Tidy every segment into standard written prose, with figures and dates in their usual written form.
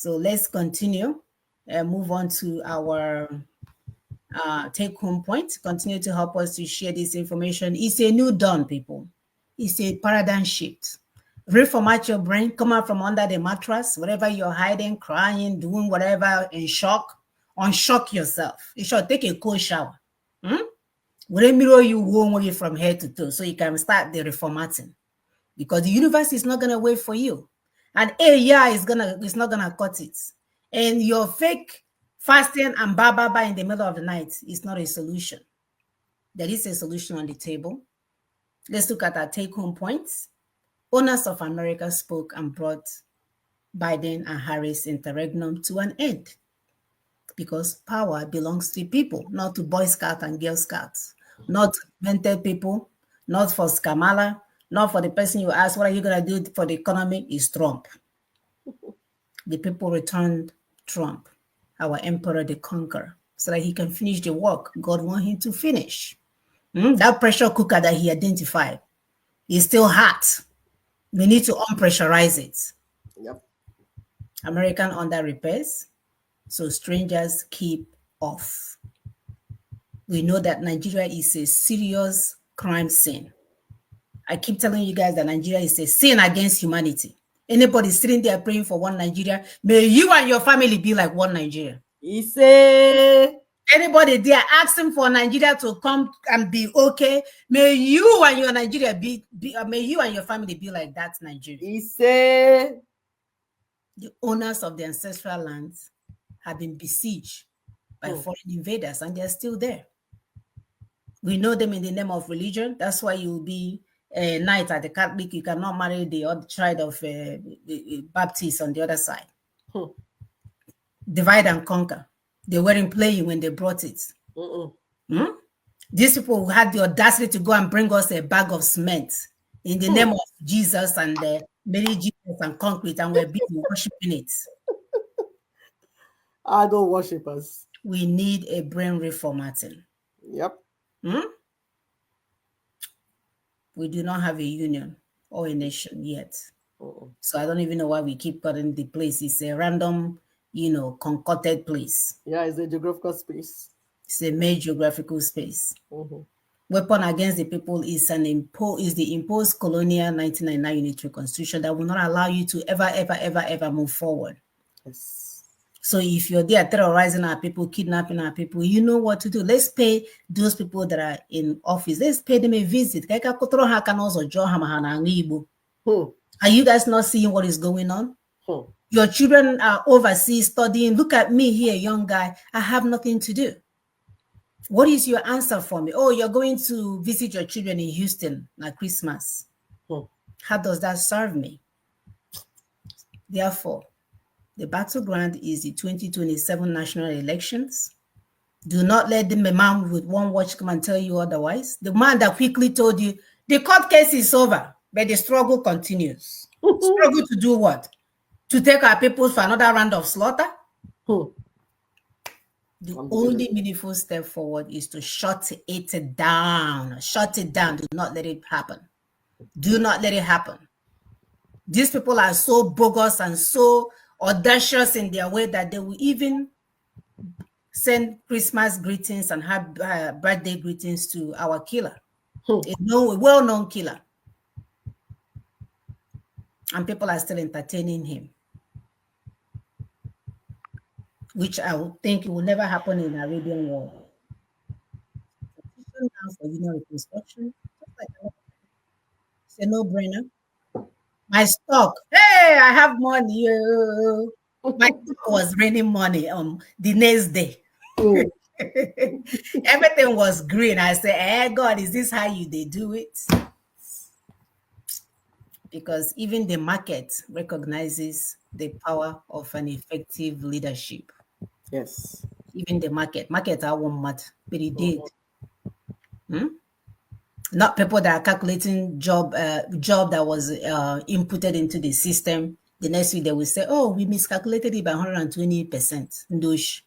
So let's continue and move on to our take-home point. Continue to help us to share this information. It's a new dawn, people. It's a paradigm shift. Reformat your brain, come out from under the mattress, whatever you're hiding, crying, doing whatever, in shock, unshock yourself. You should take a cold shower. Will mirror you warm you from head to toe so you can start the reformatting. Because the universe is not gonna wait for you. And AI is not gonna cut it. And your fake fasting and ba in the middle of the night is not a solution. There is a solution on the table. Let's look at our take-home points. Owners of America spoke and brought Biden and Harris interregnum to an end. Because power belongs to people, not to Boy Scouts and Girl Scouts, not to mental people, not for Skamala, not for the person you ask, what are you going to do for the economy? Is Trump. The people returned Trump, our emperor, the conqueror, so that he can finish the work God wants him to finish. That pressure cooker that he identified is still hot. We need to unpressurize it. Yep. American under repairs, so strangers keep off. We know that Nigeria is a serious crime scene. I keep telling you guys that Nigeria is a sin against humanity. Anybody sitting there praying for one Nigeria, may you and your family be like one Nigeria. Anybody there asking for Nigeria to come and be okay, may you and your Nigeria may you and your family be like that Nigeria. The owners of the ancestral lands have been besieged by foreign invaders, and they're still there. We know them in the name of religion. That's why you'll be a knight at the Catholic. You cannot marry the other side of the Baptist on the other side. Divide and conquer. They weren't playing when they brought it. These people had the audacity to go and bring us a bag of cement in the name of Jesus and Mary Jesus and concrete, and we're busy worshiping it. Idol worshippers. We need a brain reformatting. Yep. We do not have a union or a nation yet. So I don't even know why we keep calling the place. It's a random, concocted place. Yeah, it's a geographical space. It's a major geographical space. Weapon against the people is the imposed colonial 1999 unitary constitution that will not allow you to ever move forward. Yes. So if you're there terrorizing our people, kidnapping our people, you know what to do. Let's pay those people that are in office. Let's pay them a visit. Are you guys not seeing what is going on? Your children are overseas studying. Look at me here, young guy. I have nothing to do. What is your answer for me? Oh, you're going to visit your children in Houston at Christmas. How does that serve me? Therefore, the battleground is the 2027 national elections. Do not let the man with one watch come and tell you otherwise. The man that quickly told you the court case is over, but the struggle continues. Struggle to do what? To take our people for another round of slaughter? The only meaningful step forward is to shut it down. Shut it down. Do not let it happen. Do not let it happen. These people are so bogus and so audacious in their way that they will even send Christmas greetings and have birthday greetings to our killer. A well-known killer. And people are still entertaining him, which I would think it will never happen in the Arabian world. For union reconstruction, it's a no-brainer. My stock, hey, I have money. My stock was raining money the next day. Everything was green. I said, hey, God, is this how they do it? Because even the market recognizes the power of an effective leadership. Yes. Even the market I won't matter, but it did. Not people that are calculating job that was inputted into the system. The next week they will say, oh, we miscalculated it by 120%.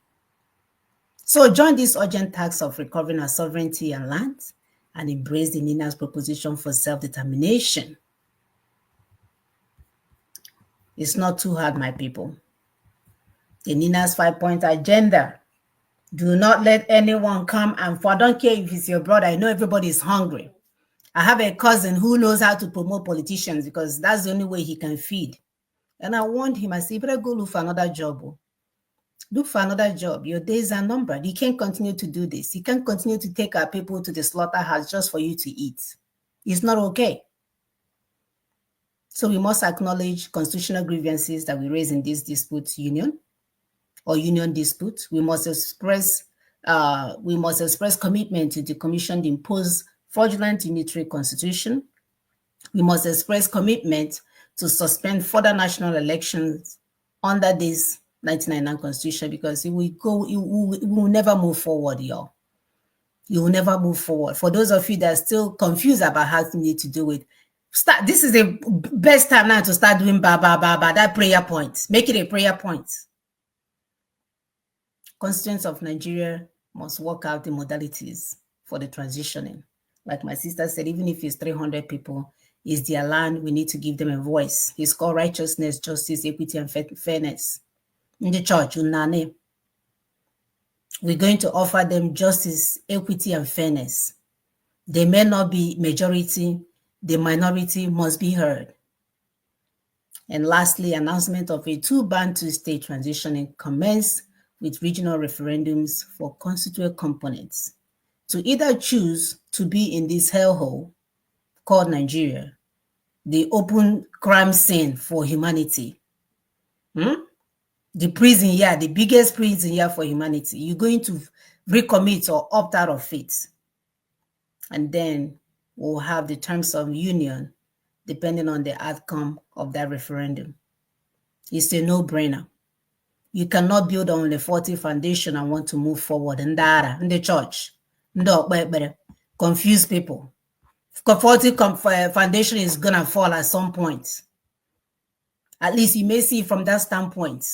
So join this urgent task of recovering our sovereignty and land and embrace the Nina's proposition for self-determination. It's not too hard, my people. The Nina's 5-point agenda. Do not let anyone come and for. I don't care if it's your brother. I know everybody is hungry. I have a cousin who knows how to promote politicians because that's the only way he can feed. And I warned him, I said, you better go look for another job. Look for another job. Your days are numbered. You can't continue to do this. You can't continue to take our people to the slaughterhouse just for you to eat. It's not okay. So we must acknowledge constitutional grievances that we raise in this dispute union or union dispute. We must express commitment to the commission to impose fraudulent unitary constitution. We must express commitment to suspend further national elections under this 1999 constitution because we will never move forward, y'all. You will never move forward. For those of you that are still confused about how you need to do it, start. This is the best time now to start doing that prayer point. Make it a prayer point. Constituents of Nigeria must work out the modalities for the transitioning. Like my sister said, even if it's 300 people, it's their land. We need to give them a voice. It's called righteousness, justice, equity, and fairness. In the church, Unane, we're going to offer them justice, equity, and fairness. They may not be majority. The minority must be heard. And lastly, announcement of a two-Bantu state transitioning commence with regional referendums for constituent components to either choose to be in this hellhole called Nigeria, the open crime scene for humanity. The prison here, the biggest prison here for humanity. You're going to recommit or opt out of it. And then we'll have the terms of union depending on the outcome of that referendum. It's a no-brainer. You cannot build on a faulty foundation and want to move forward. In the church, confuse people. Faulty foundation is going to fall at some point. At least you may see it from that standpoint.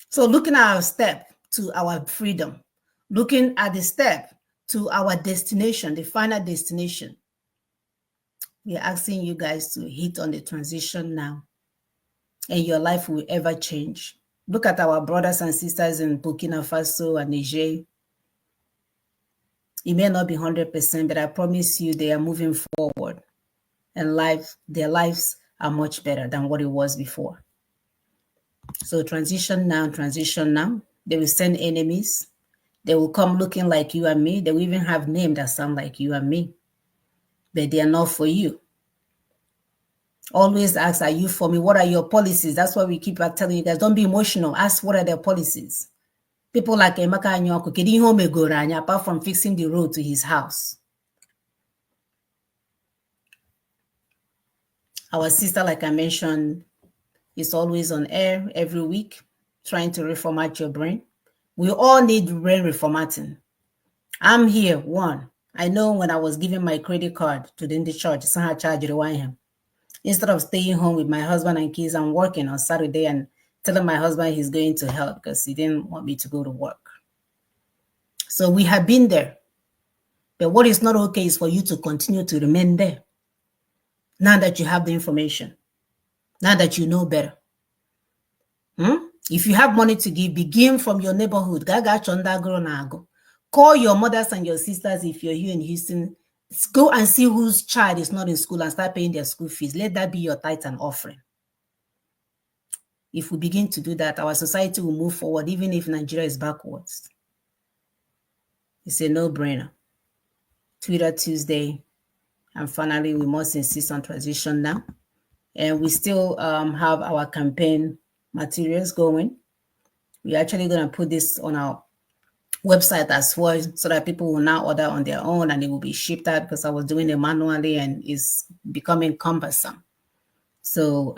So looking at our step to our freedom, looking at the step to our destination, the final destination, we are asking you guys to hit on the transition now, and your life will ever change. Look at our brothers and sisters in Burkina Faso and Niger. It may not be 100%, but I promise you they are moving forward, and their lives are much better than what it was before. So transition now. They will send enemies. They will come looking like you and me. They will even have names that sound like you and me, but they are not for you. Always ask, are you for me? What are your policies? That's why we keep telling you guys, don't be emotional. Ask, what are their policies? People like Emeka Anyoko, apart from fixing the road to his house. Our sister, like I mentioned, is always on air every week, trying to reformat your brain. We all need brain reformatting. I'm here, one. I know when I was giving my credit card to the church, somehow charge him. Instead of staying home with my husband and kids, I'm working on Saturday and telling my husband he's going to help because he didn't want me to go to work. So we have been there. But what is not okay is for you to continue to remain there. Now that you have the information, now that you know better. If you have money to give, begin from your neighborhood. Call your mothers and your sisters if you're here in Houston. Go and see whose child is not in school and start paying their school fees. Let that be your tithe and offering. If we begin to do that, our society will move forward, even if Nigeria is backwards. It's a no-brainer. Twitter Tuesday. And finally, we must insist on transition now. And we still have our campaign materials going. We're actually going to put this on our website as well so that people will now order on their own and it will be shipped out because I was doing it manually and it's becoming cumbersome. So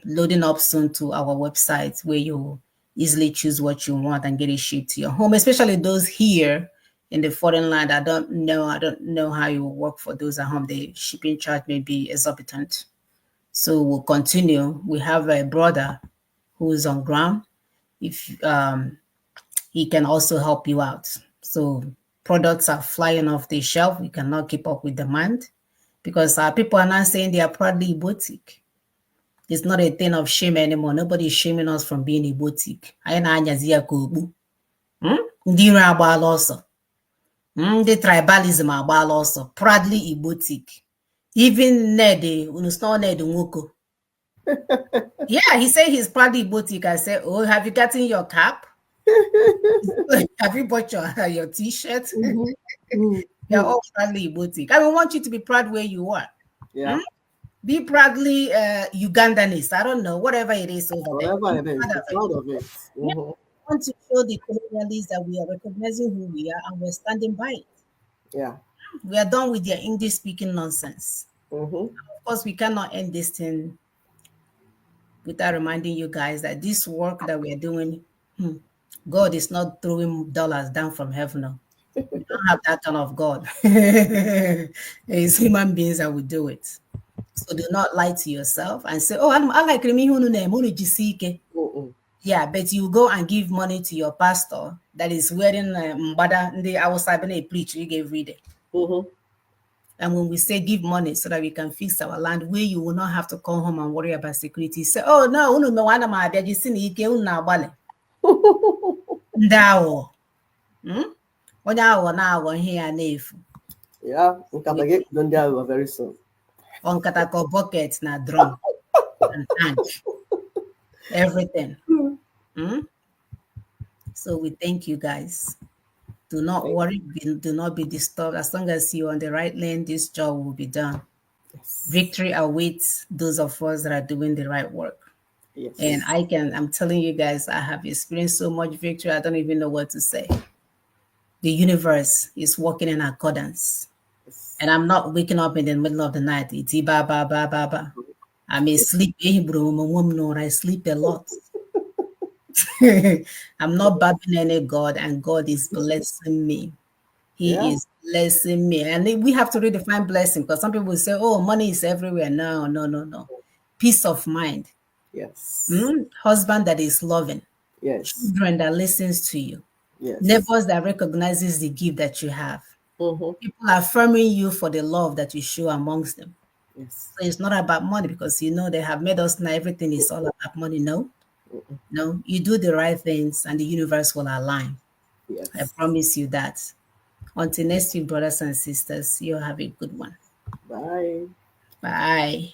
loading up soon to our website where you easily choose what you want and get it shipped to your home, especially those here in the foreign land. I don't know how it will work for those at home. The shipping charge may be exorbitant. So we'll continue. We have a brother who is on ground. If he can also help you out. So products are flying off the shelf. We cannot keep up with demand because our people are now saying they are proudly boutique. It's not a thing of shame anymore. Nobody is shaming us from being a boutique. I na anyazia kobu. Ndị iro agbaala ọsọ. The tribalism agbaala ọsọ. Proudly a boutique. Even Ned, Unusno Ned Nwoko. Yeah, he said he's proudly a boutique. I said, oh, have you gotten your cap? Have you bought your t-shirt? You're all proudly a boutique. I want you to be proud where you are. Yeah. Be proudly Ugandanese. I don't know, whatever it is over there. Whatever it is, be proud of it. Yeah. We want to show the colonialists that we are recognizing who we are and we're standing by it. Yeah. We are done with their English-speaking nonsense. Of course, we cannot end this thing without reminding you guys that this work that we are doing, God is not throwing dollars down from heaven. No. We don't have that kind of God. It's human beings that will do it. So do not lie to yourself and say, oh, I like me. Yeah, but you go and give money to your pastor that is wearing mbada the outside a preach you gave read it. And when we say give money so that we can fix our land, where you will not have to come home and worry about security. Say, oh no, no one of my you see ike una bale. Ndawo. Onye awo na awo here na-efu. Yeah, don't die very soon. On Katako bucket na drum and tank. Everything. So we thank you guys. Do not worry, do not be disturbed. As long as you're on the right lane, this job will be done. Yes. Victory awaits those of us that are doing the right work. Yes. And I'm telling you guys, I have experienced so much victory, I don't even know what to say. The universe is working in accordance. Yes. And I'm not waking up in the middle of the night. It's ba ba ba ba ba. I may sleep, I sleep a lot. I'm not babbling any God, and God is blessing me. He is blessing me. And we have to redefine blessing, because some people say, oh, money is everywhere. No, no, no, no. Peace of mind. Yes. Husband that is loving. Yes. Children that listens to you. Yes. Neighbors that recognizes the gift that you have. People affirming you for the love that you show amongst them. Yes. So it's not about money, because they have made us now everything is all about money. No. No, you do the right things and the universe will align. Yes. I promise you that. Until next week, brothers and sisters, you have a good one. Bye. Bye.